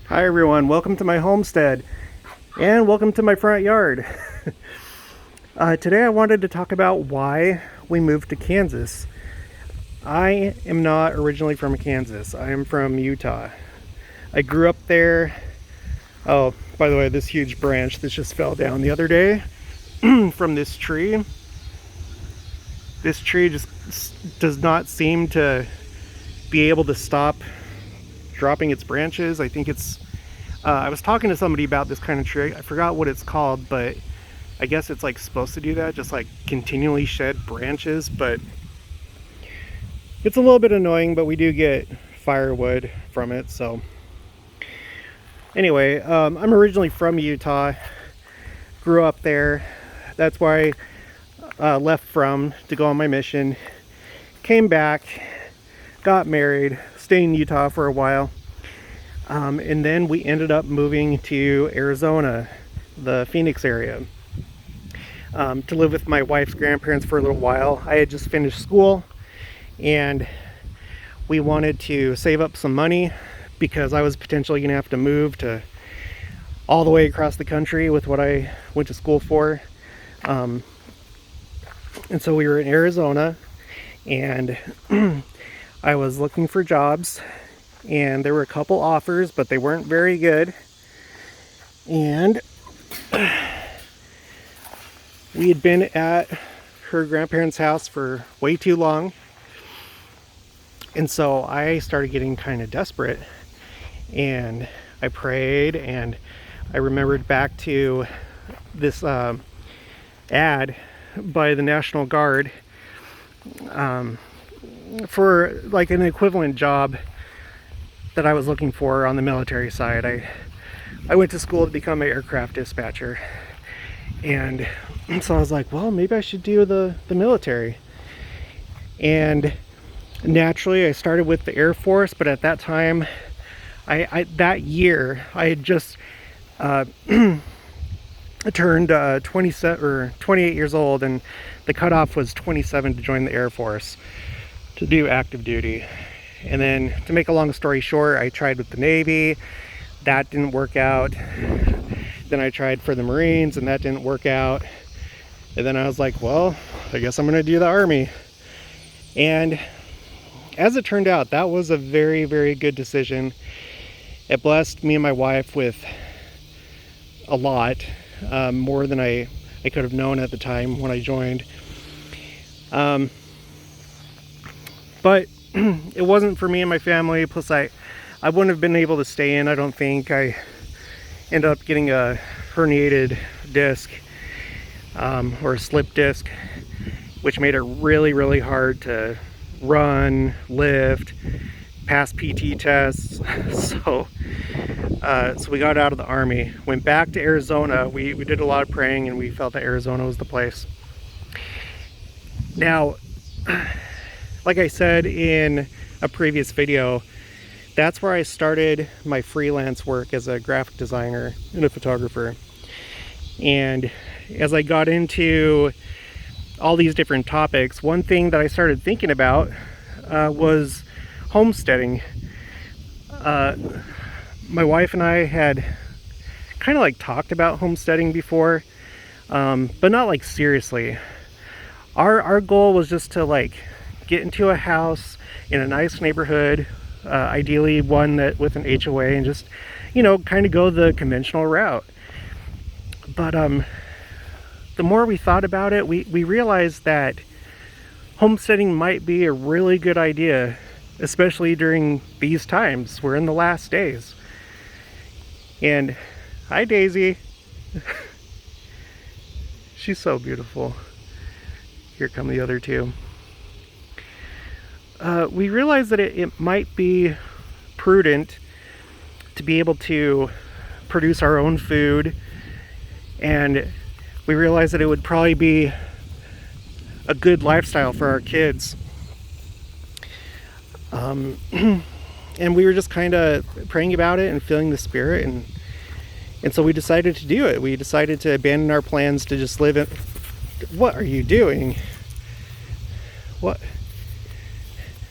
Hi everyone, welcome to my homestead and welcome to my front yard. Today I wanted to talk about why we moved to Kansas. I am not originally from Kansas. I am from Utah. I grew up there. Oh, by the way, this huge branch that just fell down the other day from this tree. This tree just does not seem to be able to stop dropping its branches. I think it's I was talking to somebody about this kind of tree. I forgot what it's called, but I guess it's like supposed to do that, just like continually shed branches. But it's a little bit annoying, but we do get firewood from it. So anyway, I'm originally from Utah, grew up there. That's where I left from to go on my mission. Came back, got married, stayed in Utah for a while. And then we ended up moving to Arizona, the Phoenix area, to live with my wife's grandparents for a little while. I had just finished school and we wanted to save up some money because I was potentially going to have to move to all the way across the country with what I went to school for. And so we were in Arizona and I was looking for jobs. And there were a couple offers, but they weren't very good. And we had been at her grandparents' house for way too long. And so I started getting kind of desperate. And I prayed, and I remembered back to this ad by the National Guard for like an equivalent job that I was looking for on the military side. I went to school to become an aircraft dispatcher, and so I was like, well, maybe I should do the military. And naturally I started with the Air Force, but at that time I that year I had just turned 27 or 28 years old, and the cutoff was 27 to join the Air Force to do active duty. And then, to make a long story short, I tried with the Navy. That didn't work out. Then I tried for the Marines, and that didn't work out. And then I was like, well, I guess I'm going to do the Army. And as it turned out, that was a very, very good decision. It blessed me and my wife with a lot, more than I could have known at the time when I joined. But it wasn't for me and my family. Plus I wouldn't have been able to stay in, I don't think. I ended up getting a herniated disc, or a slip disc, which made it really, really hard to run, lift, pass PT tests. So we got out of the Army, went back to Arizona. We did a lot of praying, and we felt that Arizona was the place. Now, like I said in a previous video, that's where I started my freelance work as a graphic designer and a photographer. And as I got into all these different topics, one thing that I started thinking about was homesteading. My wife and I had kind of like talked about homesteading before, but not like seriously. Our goal was just to like get into a house in a nice neighborhood, ideally one that with an HOA, and just, you know, kind of go the conventional route. But the more we thought about it, we realized that homesteading might be a really good idea, especially during these times. We're in the last days. And hi, Daisy. She's so beautiful. Here come the other two. We realized that it might be prudent to be able to produce our own food, and we realized that it would probably be a good lifestyle for our kids. And we were just kind of praying about it and feeling the spirit, and so we decided to do it. We decided to abandon our plans to just live in... What are you doing? What?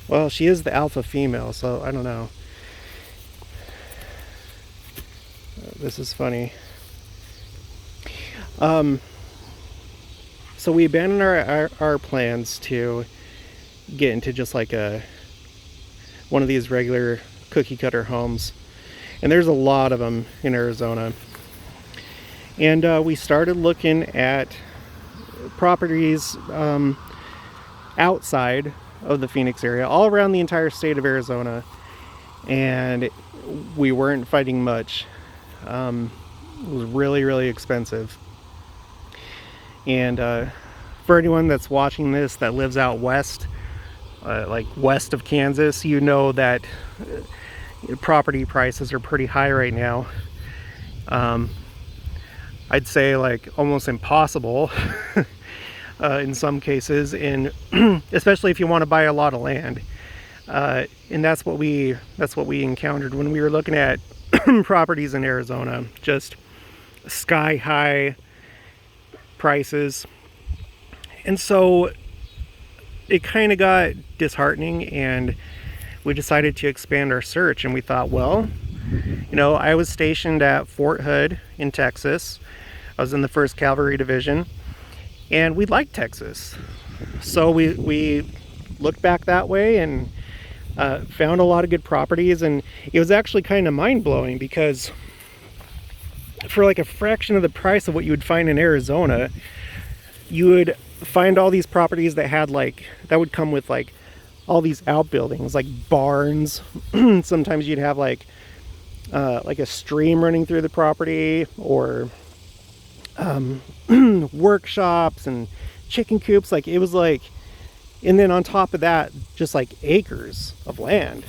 Well, she is the alpha female, so I don't know. This is funny. So we abandoned our plans to get into just like one of these regular cookie cutter homes, and there's a lot of them in Arizona. And we started looking at properties outside of the Phoenix area, all around the entire state of Arizona, and we weren't finding much. It was really, really expensive. And for anyone that's watching this that lives out west, like west of Kansas, you know that property prices are pretty high right now. I'd say like almost impossible in some cases, and especially if you want to buy a lot of land. And that's what we encountered when we were looking at properties in Arizona. Just sky high prices. And so it kind of got disheartening, and we decided to expand our search. And we thought, well, you know, I was stationed at Fort Hood in Texas. I was in the 1st Cavalry Division, and we liked Texas. So we looked back that way and found a lot of good properties. And it was actually kind of mind-blowing, because for like a fraction of the price of what you would find in Arizona, you would find all these properties that would come with like all these outbuildings, like barns. Sometimes you'd have like a stream running through the property, or workshops and chicken coops. Like, it was like, and then on top of that, just like acres of land.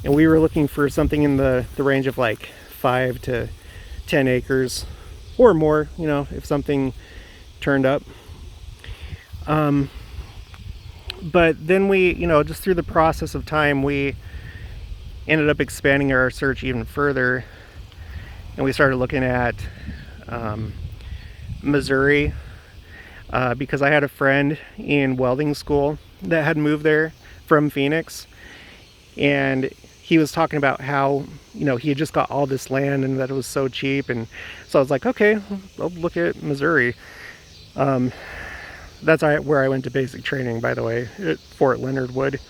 And we were looking for something in the range of like 5 to 10 acres or more, you know, if something turned up. But then we, you know, just through the process of time, we ended up expanding our search even further, and we started looking at Missouri, because I had a friend in welding school that had moved there from Phoenix, and he was talking about how, you know, he had just got all this land and that it was so cheap. And so I was like, okay, I'll look at Missouri. That's where I went to basic training, by the way, at Fort Leonard Wood,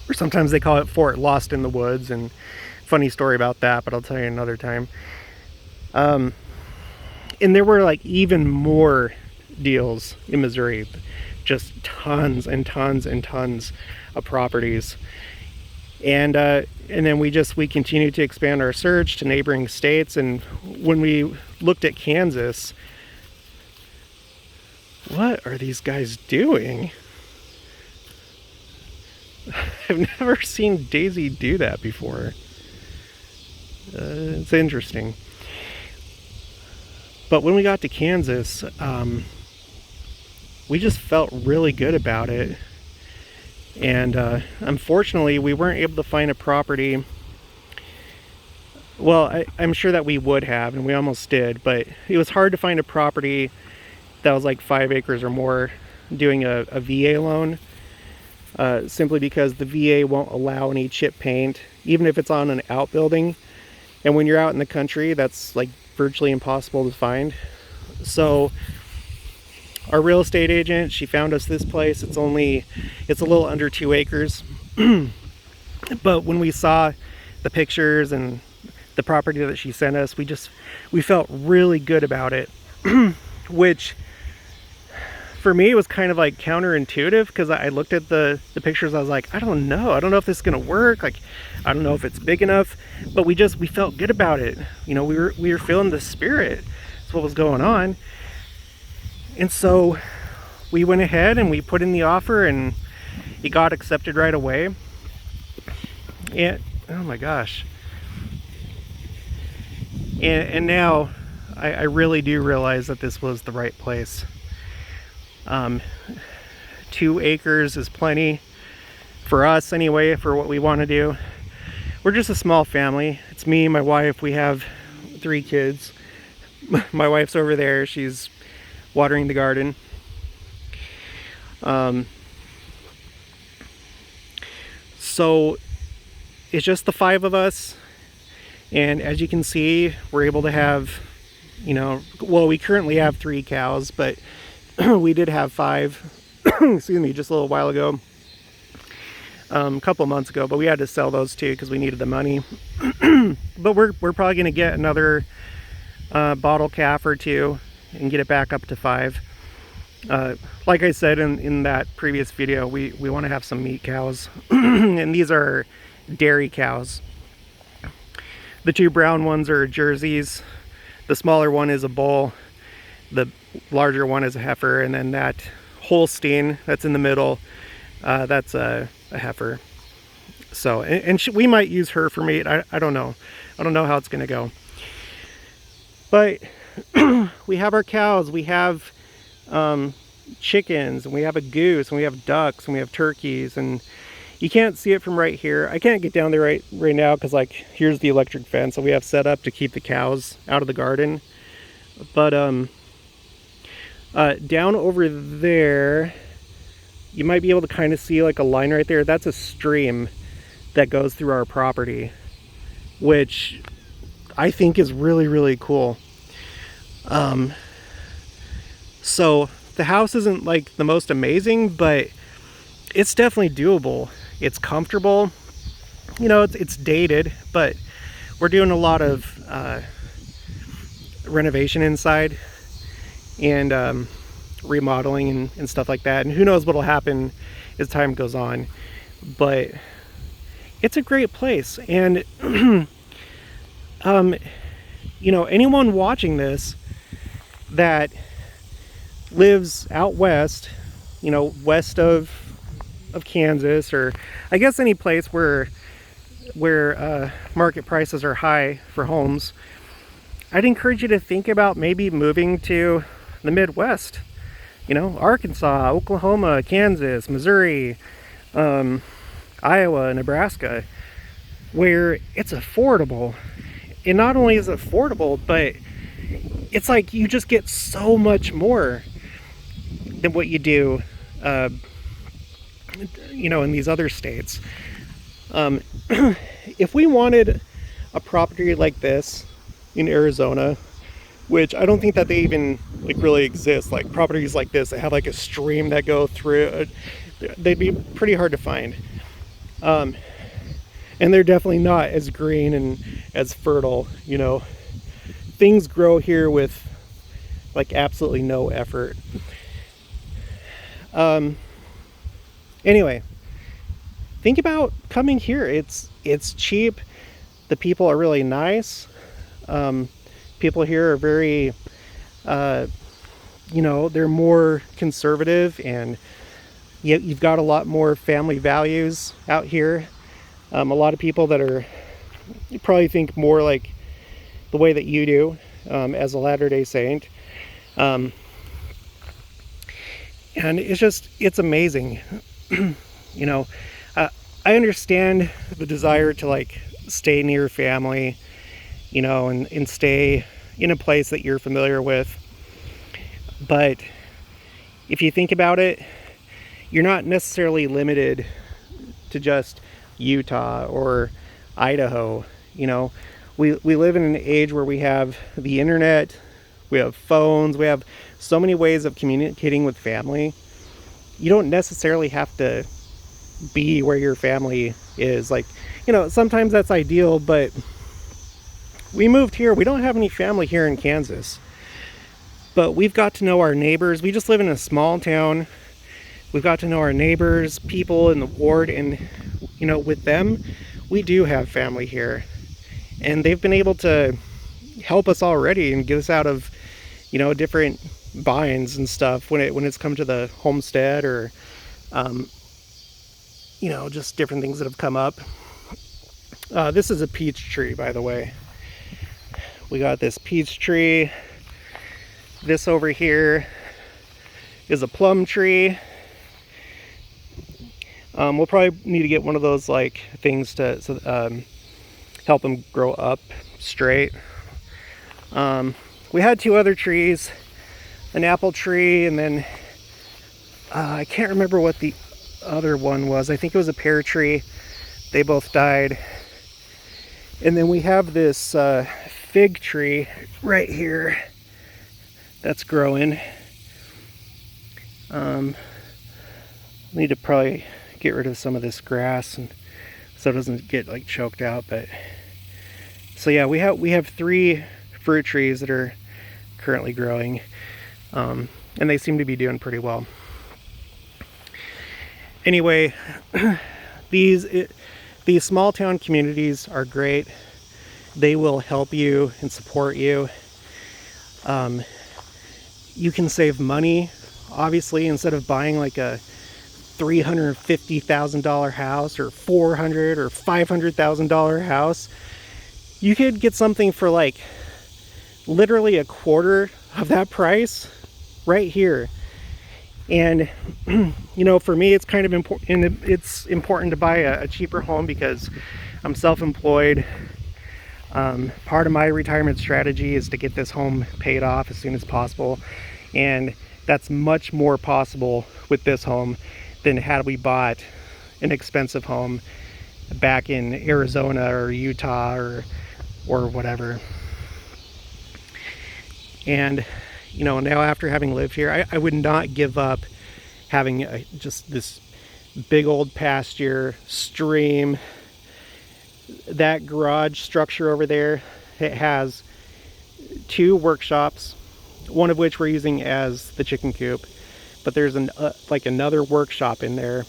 or sometimes they call it Fort Lost in the Woods. And funny story about that, but I'll tell you another time. And there were like even more deals in Missouri, just tons and tons and tons of properties. And then we continued to expand our search to neighboring states. And when we looked at Kansas, what are these guys doing? I've never seen Daisy do that before. It's interesting. But when we got to Kansas, we just felt really good about it. And unfortunately, we weren't able to find a property. Well, I'm sure that we would have, and we almost did, but it was hard to find a property that was like 5 acres or more doing a VA loan, simply because the VA won't allow any chip paint, even if it's on an outbuilding. And when you're out in the country, that's like virtually impossible to find. So our real estate agent, she found us this place. It's a little under 2 acres. But when we saw the pictures and the property that she sent us, we felt really good about it. Which for me, it was kind of like counterintuitive, because I looked at the pictures. I was like, I don't know if this is gonna work. Like, I don't know if it's big enough. But we felt good about it. You know, we were feeling the spirit. That's what was going on. And so we went ahead and we put in the offer, and it got accepted right away. And oh my gosh. And now I really do realize that this was the right place. 2 acres is plenty for us anyway, for what we want to do. We're just a small family. It's me, my wife, we have 3 kids. My wife's over there, she's watering the garden. So it's just the 5 of us, And as you can see, we're able to have, you know, well, we currently have 3 cows, but we did have 5, excuse me, just a little while ago, a couple months ago, but we had to sell those 2 because we needed the money. But we're probably going to get another bottle calf or 2 and get it back up to 5. Like I said in that previous video, we want to have some meat cows. And these are dairy cows. The 2 brown ones are Jerseys. The smaller one is a bull. The larger one is a heifer. And then that Holstein that's in the middle, that's a heifer. So, and we might use her for meat. I don't know. I don't know how it's going to go. But we have our cows. We have chickens, and we have a goose, and we have ducks, and we have turkeys. And you can't see it from right here. I can't get down there right now because, like, here's the electric fence that we have set up to keep the cows out of the garden. But down over there, you might be able to kind of see like a line right there. That's a stream that goes through our property, which I think is really, really cool. So the house isn't like the most amazing, but it's definitely doable. It's comfortable. You know, it's dated, but we're doing a lot of renovation inside and remodeling and stuff like that. And who knows what'll happen as time goes on. But it's a great place. And you know, anyone watching this that lives out west, you know, west of Kansas, or I guess any place where market prices are high for homes, I'd encourage you to think about maybe moving to the Midwest. You know, Arkansas, Oklahoma, Kansas, Missouri, Iowa, Nebraska, where it's affordable. And not only is it affordable, but it's like you just get so much more than what you do, you know, in these other states. If we wanted a property like this in Arizona, which I don't think that they even like really exist, like properties like this that have like a stream that go through, they'd be pretty hard to find. And they're definitely not as green and as fertile, you know. Things grow here with like absolutely no effort. Anyway, think about coming here. It's cheap. The people are really nice. People here are very, you know, they're more conservative, and you've got a lot more family values out here. A lot of people that are, you probably think more like the way that you do, as a Latter-day Saint. And it's amazing. You know, I understand the desire to like stay near family, you know, and stay in a place that you're familiar with. But if you think about it, you're not necessarily limited to just Utah or Idaho. You know, we live in an age where we have the internet, we have phones, we have so many ways of communicating with family. You don't necessarily have to be where your family is. Like, you know, sometimes that's ideal, but we moved here. We don't have any family here in Kansas, but we've got to know our neighbors. We just live in a small town. We've got to know our neighbors, people in the ward, and, you know, with them, we do have family here. And they've been able to help us already and get us out of, you know, different binds and stuff when it's come to the homestead, or, you know, just different things that have come up. This is a peach tree, by the way. We got this peach tree. This over here is a plum tree. We'll probably need to get one of those like things to help them grow up straight. We had 2 other trees, an apple tree, and then I can't remember what the other one was. I think it was a pear tree. They both died. And then we have this fig tree right here that's growing. Need to probably get rid of some of this grass and so it doesn't get like choked out. But so yeah, we have 3 fruit trees that are currently growing, and they seem to be doing pretty well. Anyway, these small town communities are great. They will help you and support you. You can save money, obviously, instead of buying like a $350,000 house or $400,000 or $500,000 house. You could get something for like literally a quarter of that price right here. And you know, for me, it's kind of important. It's important to buy a cheaper home because I'm self-employed. Part of my retirement strategy is to get this home paid off as soon as possible, and that's much more possible with this home than had we bought an expensive home back in Arizona or Utah or whatever. And you know, now after having lived here, I would not give up having just this big old pasture, stream. That garage structure over there, it has 2 workshops, one of which we're using as the chicken coop, but there's like another workshop in there.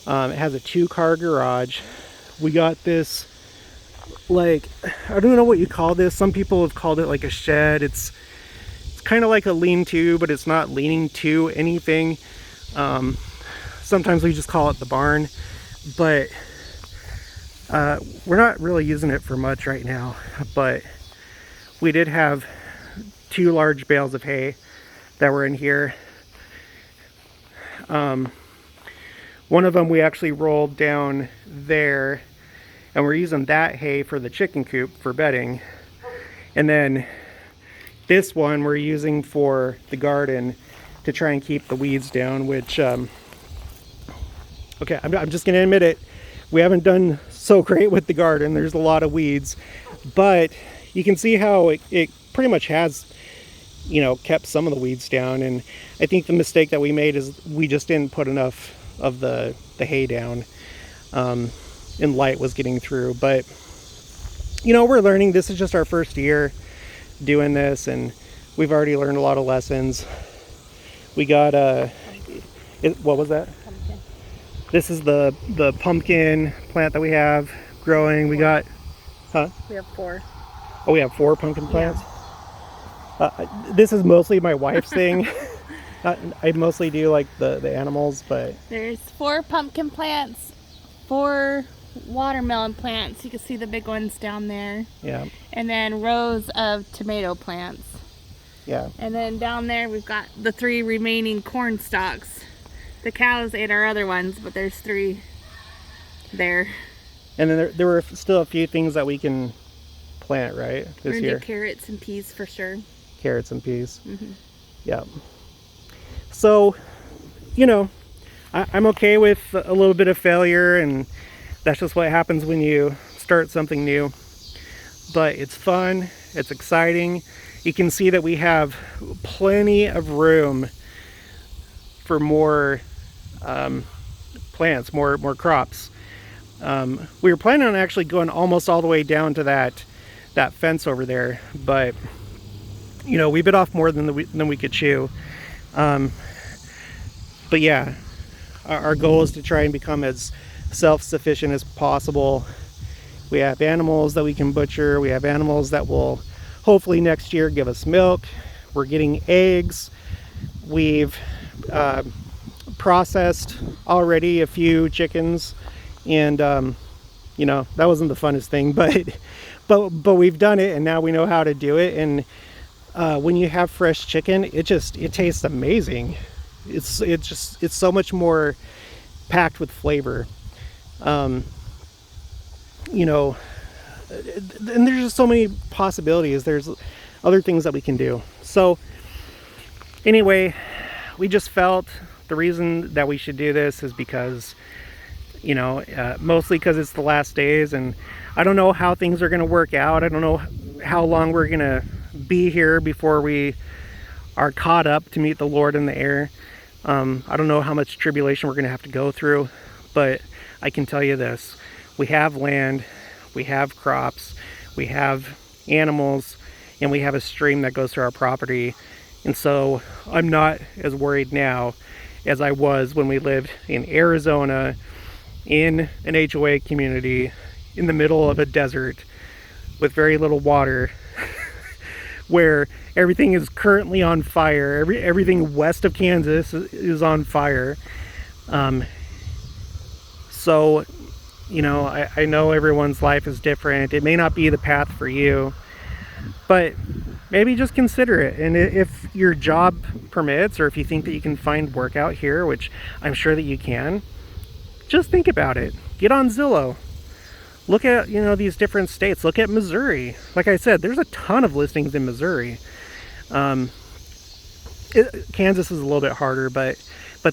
It has a 2-car garage. We got this, like, I don't know what you call this. Some people have called it like a shed. It's kind of like a lean-to, but it's not leaning to anything. Sometimes we just call it the barn, but we're not really using it for much right now. But we did have 2 large bales of hay that were in here. One of them we actually rolled down there, and we're using that hay for the chicken coop for bedding. And then this one we're using for the garden to try and keep the weeds down, which, okay, I'm just gonna admit it, we haven't done so great with the garden. There's a lot of weeds, but you can see how it pretty much has, you know, kept some of the weeds down. And I think the mistake that we made is we just didn't put enough of the hay down, and light was getting through. But you know, we're learning. This is just our first year doing this, and we've already learned a lot of lessons. We got what was that? Pumpkin. This is the pumpkin plant that we have growing. 4. We got, We have 4. Oh, we have 4 pumpkin plants. Yeah. This is mostly my wife's thing. I mostly do like the animals, but there's 4 pumpkin plants, 4 watermelon plants. You can see the big ones down there. Yeah. And then rows of tomato plants. Yeah. And then down there we've got the 3 remaining corn stalks. The cows ate our other ones, but there's 3 there. And then there were still a few things that we can plant, right, this year. We're gonna do carrots and peas for sure. Carrots and peas. Mm-hmm. Yeah. So, you know, I'm okay with a little bit of failure, and that's just what happens when you start something new. But it's fun, it's exciting. You can see that we have plenty of room for more plants, more crops. We were planning on actually going almost all the way down to that fence over there, but you know, we bit off more than we could chew. But yeah, our goal is to try and become as self-sufficient as possible. We have animals that we can butcher. We have animals that will hopefully next year give us milk. We're getting eggs. We've processed already a few chickens, and you know, that wasn't the funnest thing, but we've done it, and now we know how to do it. And when you have fresh chicken, it tastes amazing. It's so much more packed with flavor. You know, and there's just so many possibilities. There's other things that we can do. So anyway, we just felt the reason that we should do this is because, you know, mostly because it's the last days, and I don't know how things are going to work out. I don't know how long we're going to be here before we are caught up to meet the Lord in the air. I don't know how much tribulation we're going to have to go through, but I can tell you this. We have land, we have crops, we have animals, and we have a stream that goes through our property. And so I'm not as worried now as I was when we lived in Arizona in an HOA community in the middle of a desert with very little water where everything is currently on fire. Everything west of Kansas is on fire. So, you know, I know everyone's life is different. It may not be the path for you, but maybe just consider it. And if your job permits, or if you think that you can find work out here, which I'm sure that you can, just think about it. Get on Zillow. Look at, you know, these different states. Look at Missouri. Like I said, there's a ton of listings in Missouri. Kansas is a little bit harder, but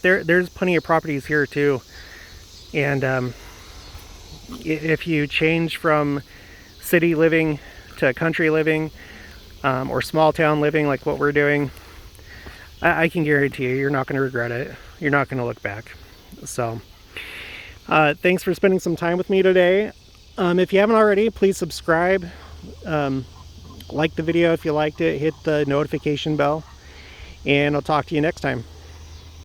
there's plenty of properties here too. And if you change from city living to country living, or small town living like what we're doing, I can guarantee you, you're not going to regret it. You're not going to look back. So thanks for spending some time with me today. If you haven't already, please subscribe, like the video if you liked it, hit the notification bell, and I'll talk to you next time.